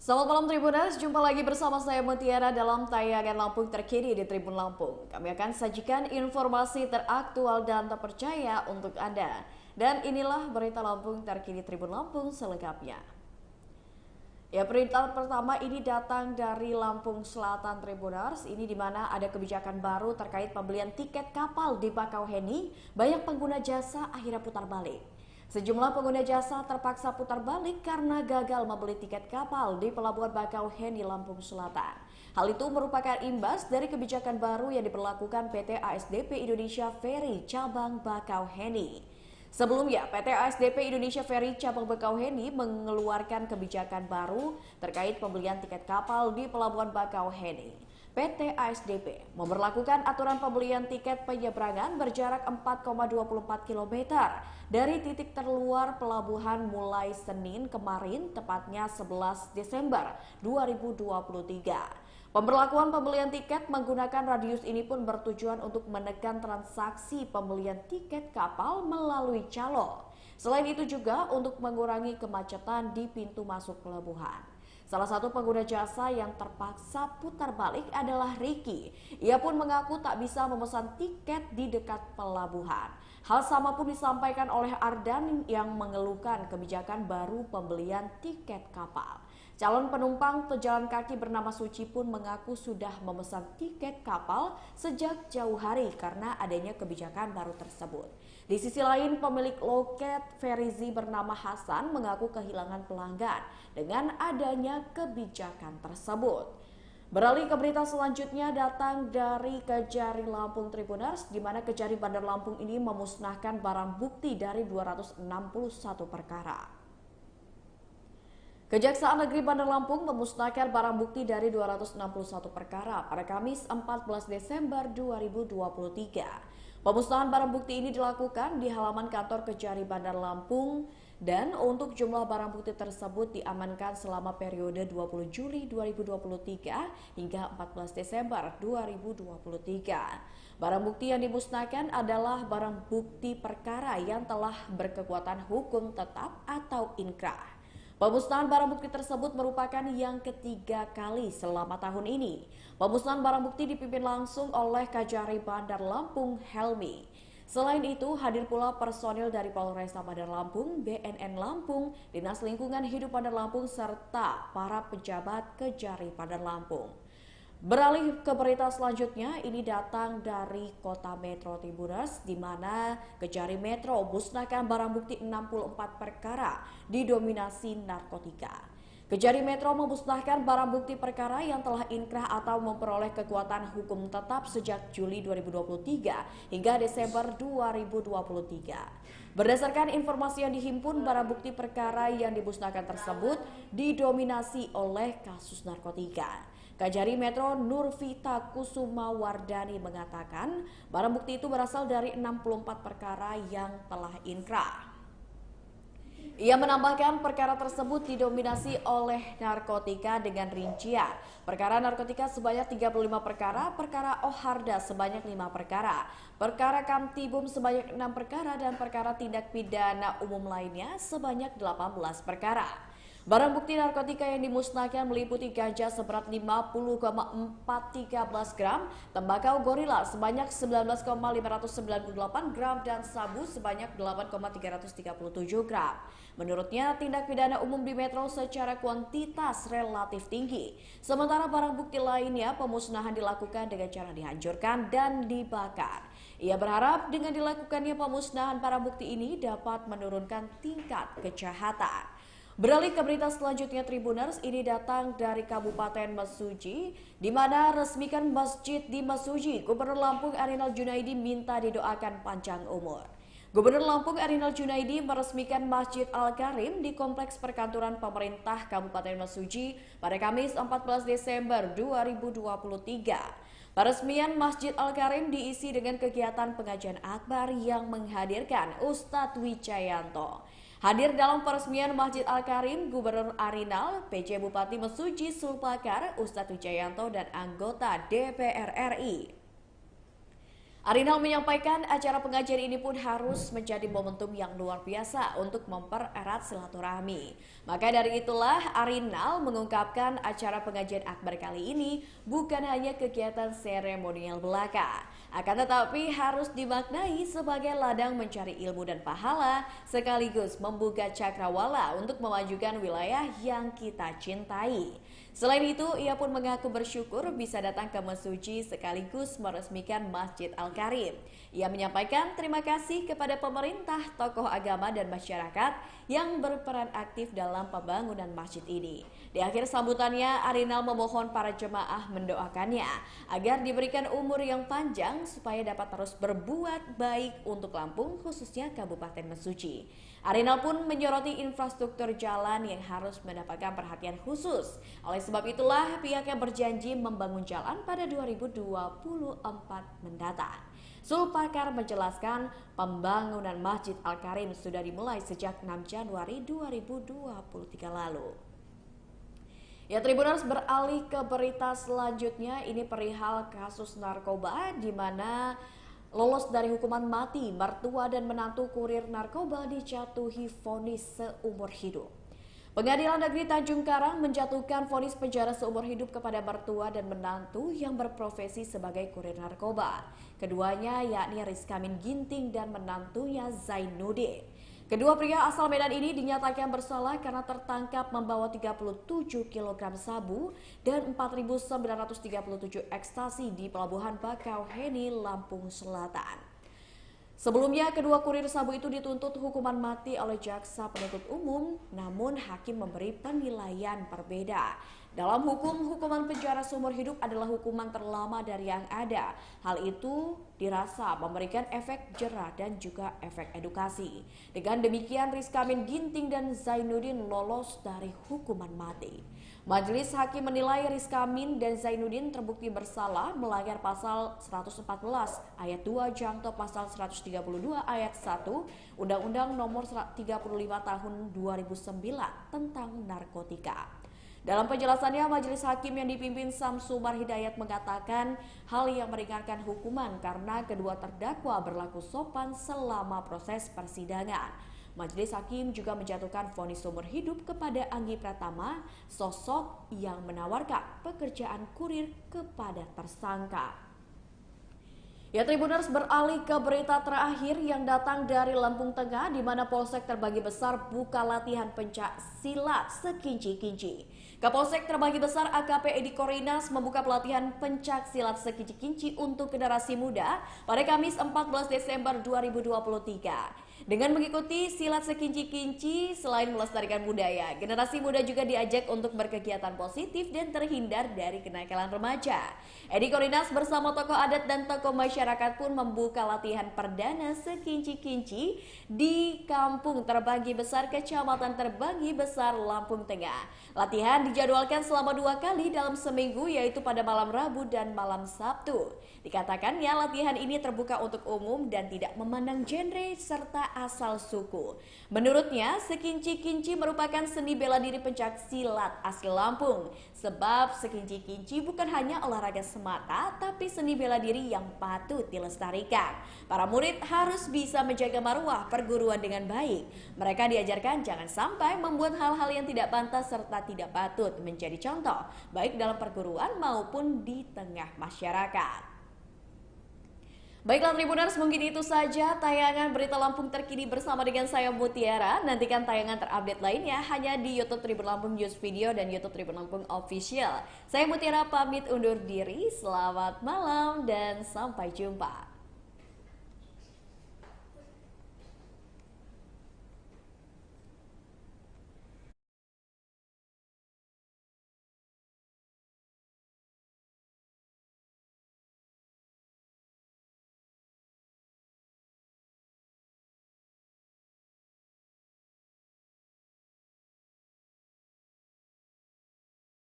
Selamat malam Tribuners, jumpa lagi bersama saya Mutiara dalam tayangan Lampung terkini di Tribun Lampung. Kami akan sajikan informasi teraktual dan terpercaya untuk Anda. Dan inilah berita Lampung terkini Tribun Lampung selengkapnya. Ya, berita pertama ini datang dari Lampung Selatan Tribuners. Ini di mana ada kebijakan baru terkait pembelian tiket kapal di Bakauheni. Banyak pengguna jasa akhirnya putar balik. Sejumlah pengguna jasa terpaksa putar balik karena gagal membeli tiket kapal di Pelabuhan Bakauheni, Lampung Selatan. Hal itu merupakan imbas dari kebijakan baru yang diberlakukan PT ASDP Indonesia Ferry Cabang Bakauheni. Sebelumnya, PT ASDP Indonesia Ferry Cabang Bakauheni mengeluarkan kebijakan baru terkait pembelian tiket kapal di Pelabuhan Bakauheni. PT ASDP memberlakukan aturan pembelian tiket penyeberangan berjarak 4,24 km dari titik terluar pelabuhan mulai Senin kemarin, tepatnya 11 Desember 2023. Pemberlakuan pembelian tiket menggunakan radius ini pun bertujuan untuk menekan transaksi pembelian tiket kapal melalui calo. Selain itu juga untuk mengurangi kemacetan di pintu masuk pelabuhan. Salah satu pengguna jasa yang terpaksa putar balik adalah Ricky. Ia pun mengaku tak bisa memesan tiket di dekat pelabuhan. Hal sama pun disampaikan oleh Ardan yang mengeluhkan kebijakan baru pembelian tiket kapal. Calon penumpang pejalan kaki bernama Suci pun mengaku sudah memesan tiket kapal sejak jauh hari karena adanya kebijakan baru tersebut. Di sisi lain, pemilik loket Ferizi bernama Hasan mengaku kehilangan pelanggan dengan adanya kebijakan tersebut. Beralih ke berita selanjutnya datang dari Kejari Lampung Tribuners, di mana Kejari Bandar Lampung ini memusnahkan barang bukti dari 261 perkara. Kejaksaan Negeri Bandar Lampung memusnahkan barang bukti dari 261 perkara pada Kamis 14 Desember 2023. Pemusnahan barang bukti ini dilakukan di halaman kantor Kejari Bandar Lampung dan untuk jumlah barang bukti tersebut diamankan selama periode 20 Juli 2023 hingga 14 Desember 2023. Barang bukti yang dimusnahkan adalah barang bukti perkara yang telah berkekuatan hukum tetap atau inkrah. Pemusnahan barang bukti tersebut merupakan yang ketiga kali selama tahun ini. Pemusnahan barang bukti dipimpin langsung oleh Kajari Bandar Lampung Helmi. Selain itu, hadir pula personil dari Polresta Bandar Lampung, BNN Lampung, Dinas Lingkungan Hidup Bandar Lampung, serta para pejabat Kejari Bandar Lampung. Beralih ke berita selanjutnya, ini datang dari Kota Metro Tribuners, di mana Kejari Metro musnahkan barang bukti 64 perkara didominasi narkotika. Kejari Metro memusnahkan barang bukti perkara yang telah inkrah atau memperoleh kekuatan hukum tetap sejak Juli 2023 hingga Desember 2023. Berdasarkan informasi yang dihimpun, barang bukti perkara yang dimusnahkan tersebut didominasi oleh kasus narkotika. Kajari Metro Nurvita Kusuma Wardani mengatakan barang bukti itu berasal dari 64 perkara yang telah inkrah. Ia menambahkan perkara tersebut didominasi oleh narkotika dengan rincian. Perkara narkotika sebanyak 35 perkara, perkara Oharda sebanyak 5 perkara, perkara Kamtibum sebanyak 6 perkara, dan perkara tindak pidana umum lainnya sebanyak 18 perkara. Barang bukti narkotika yang dimusnahkan meliputi ganja seberat 50,413 gram, tembakau gorila sebanyak 19,598 gram, dan sabu sebanyak 8,337 gram. Menurutnya, tindak pidana umum di Metro secara kuantitas relatif tinggi. Sementara barang bukti lainnya pemusnahan dilakukan dengan cara dihancurkan dan dibakar. Ia berharap dengan dilakukannya pemusnahan barang bukti ini dapat menurunkan tingkat kejahatan. Beralih ke berita selanjutnya Tribuners, ini datang dari Kabupaten Mesuji, di mana resmikan masjid di Mesuji. Gubernur Lampung Arinal Junaidi minta didoakan panjang umur. Gubernur Lampung Arinal Junaidi meresmikan Masjid Al-Karim di Kompleks Perkantoran Pemerintah Kabupaten Mesuji pada Kamis 14 Desember 2023. Peresmian Masjid Al-Karim diisi dengan kegiatan pengajian akbar yang menghadirkan Ustadz Wijayanto. Hadir dalam peresmian Masjid Al-Karim, Gubernur Arinal, PJ Bupati Mesuji Sulpakar, Ustadz Wijayanto, dan anggota DPR RI. Arinal menyampaikan acara pengajian ini pun harus menjadi momentum yang luar biasa untuk mempererat silaturahmi. Maka dari itulah Arinal mengungkapkan acara pengajian akbar kali ini bukan hanya kegiatan seremonial belaka, akan tetapi harus dimaknai sebagai ladang mencari ilmu dan pahala sekaligus membuka cakrawala untuk memajukan wilayah yang kita cintai. Selain itu, ia pun mengaku bersyukur bisa datang ke Mesuji sekaligus meresmikan Masjid Al-Karim. Ia menyampaikan terima kasih kepada pemerintah, tokoh agama, dan masyarakat yang berperan aktif dalam pembangunan masjid ini. Di akhir sambutannya, Arinal memohon para jemaah mendoakannya agar diberikan umur yang panjang supaya dapat terus berbuat baik untuk Lampung, khususnya Kabupaten Mesuji. Arinal pun menyoroti infrastruktur jalan yang harus mendapatkan perhatian khusus. Oleh sebab itulah pihaknya berjanji membangun jalan pada 2024 mendatang. Sulpakar menjelaskan pembangunan Masjid Al-Karim sudah dimulai sejak 6 Januari 2023 lalu. Ya, Tribuners, beralih ke berita selanjutnya, ini perihal kasus narkoba di mana lolos dari hukuman mati, mertua dan menantu kurir narkoba dijatuhi vonis seumur hidup. Pengadilan Negeri Tanjung Karang menjatuhkan vonis penjara seumur hidup kepada mertua dan menantu yang berprofesi sebagai kurir narkoba. Keduanya yakni Rizkamin Ginting dan menantunya Zainuddin. Kedua pria asal Medan ini dinyatakan bersalah karena tertangkap membawa 37 kg sabu dan 4.937 ekstasi di Pelabuhan Bakauheni, Lampung Selatan. Sebelumnya, kedua kurir sabu itu dituntut hukuman mati oleh jaksa penuntut umum, namun hakim memberi penilaian berbeda. Dalam hukum, hukuman penjara seumur hidup adalah hukuman terlama dari yang ada. Hal itu dirasa memberikan efek jera dan juga efek edukasi. Dengan demikian, Rizkamin Ginting dan Zainuddin lolos dari hukuman mati. Majelis Hakim menilai Rizkamin dan Zainuddin terbukti bersalah melanggar pasal 114 ayat 2 Jangto pasal 132 ayat 1 Undang-Undang Nomor 35 Tahun 2009 tentang narkotika. Dalam penjelasannya, Majelis Hakim yang dipimpin Samsumar Hidayat mengatakan hal yang meringankan hukuman karena kedua terdakwa berlaku sopan selama proses persidangan. Majelis Hakim juga menjatuhkan vonis seumur hidup kepada Anggi Pratama, sosok yang menawarkan pekerjaan kurir kepada tersangka. Ya, Tribuners, beralih ke berita terakhir yang datang dari Lampung Tengah, di mana Polsek Terbagi Besar buka latihan pencak silat sekinci-kinci. Kapolsek Terbagi Besar AKP Edi Korinas membuka pelatihan pencak silat sekinci-kinci untuk generasi muda pada Kamis 14 Desember 2023. Dengan mengikuti silat sekinci-kinci, selain melestarikan budaya, generasi muda juga diajak untuk berkegiatan positif dan terhindar dari kenakalan remaja. Edi Korinas bersama tokoh adat dan tokoh masyarakat pun membuka latihan perdana sekinci-kinci di Kampung Terbagi Besar, Kecamatan Terbagi Besar, Lampung Tengah. Latihan dijadwalkan selama 2 kali dalam seminggu, yaitu pada malam Rabu dan malam Sabtu. Dikatakannya latihan ini terbuka untuk umum dan tidak memandang genre serta asal suku. Menurutnya, sekinci-kinci merupakan seni bela diri pencak silat asli Lampung. Sebab sekinci-kinci bukan hanya olahraga semata, tapi seni bela diri yang patut dilestarikan. Para murid harus bisa menjaga marwah perguruan dengan baik. Mereka diajarkan jangan sampai membuat hal-hal yang tidak pantas serta tidak patut menjadi contoh, baik dalam perguruan maupun di tengah masyarakat. Baiklah Tribuners, mungkin itu saja tayangan berita Lampung terkini bersama dengan saya Mutiara. Nantikan tayangan terupdate lainnya hanya di YouTube Tribun Lampung News Video dan YouTube Tribun Lampung Official. Saya Mutiara pamit undur diri, selamat malam dan sampai jumpa.